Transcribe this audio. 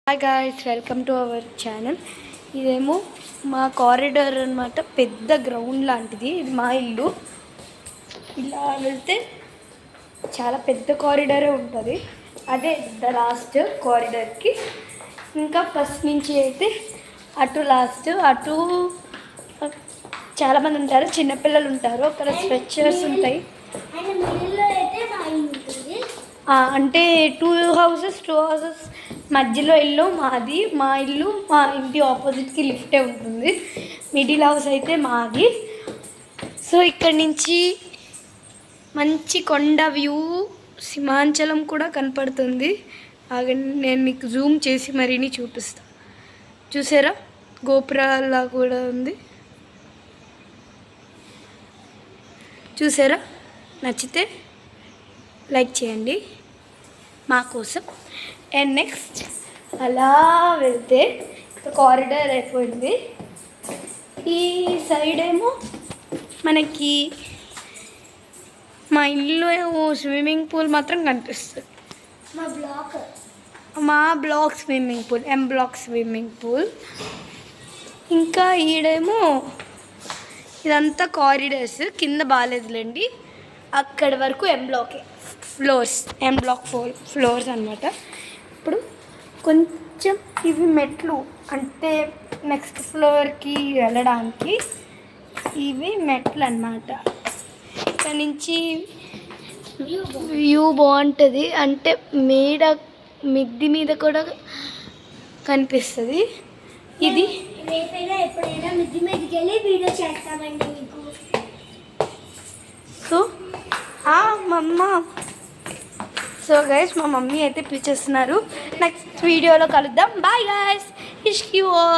Hi guys, welcome to our channel. ఇదేమో మా corridor అనమాట. పెద్ద గ్రౌండ్ లాంటిది. ఇది మా ఇల్లు. ఇలా వెళ్తే చాలా పెద్ద కారిడారే ఉంటుంది. అదే ద లాస్ట్ కారిడార్కి. ఇంకా ఫస్ట్ నుంచి అయితే అటు లాస్ట్, అటు చాలామంది ఉంటారు, చిన్నపిల్లలు ఉంటారు. అక్కడ స్ట్రెచ్చర్స్ ఉంటాయి. అంటే టూ హౌసెస్ మధ్యలో ఇల్లు మాది. మా ఇల్లు మా ఇంటి ఆపోజిట్కి లిఫ్టే ఉంటుంది. మిడిల్ హౌస్ అయితే మాది. సో ఇక్కడ నుంచి మంచి కొండ వ్యూ, సింహాచలం కూడా కనపడుతుంది. నేను మీకు జూమ్ చేసి మరీని చూపిస్తాను. చూసారా, గోపురాల్లా కూడా ఉంది. చూసారా? నచ్చితే లైక్ చేయండి మా కోసం. అండ్ నెక్స్ట్ అలా వెళ్తే కారిడార్ అయిపోయింది. ఈ సైడ్ ఏమో మనకి మా ఇల్లు స్విమ్మింగ్ పూల్ మాత్రం కనిపిస్తుంది. మా బ్లాక్ స్విమ్మింగ్ పూల్, ఎం బ్లాక్ స్విమ్మింగ్ పూల్. ఇంకా ఈడేమో ఇదంతా కారిడార్స్. కింద బాగాలేదులేండి, అక్కడి వరకు ఎం బ్లాకే ఫ్లోర్స్, ఎం బ్లాక్ ఫ్లోర్స్ అనమాట. ఇప్పుడు కొంచెం ఇవి మెట్లు, అంటే నెక్స్ట్ ఫ్లోర్కి వెళ్ళడానికి ఇవి మెట్లు అన్నమాట. ఇక్కడ నుంచి వ్యూ బాగుంటుంది. అంటే మిద్ది మీద కూడా కనిపిస్తుంది. ఇది ఎప్పుడైనా మిద్ది మీదకి వెళ్ళి వీడియో చేస్తామండి మీకు. సో సో గైస్, మా మమ్మీ అయితే పిలిచేస్తున్నారు. నెక్స్ట్ వీడియోలో కలుద్దాం. బాయ్ గైస్, ఇష్క్ యూ ఆల్.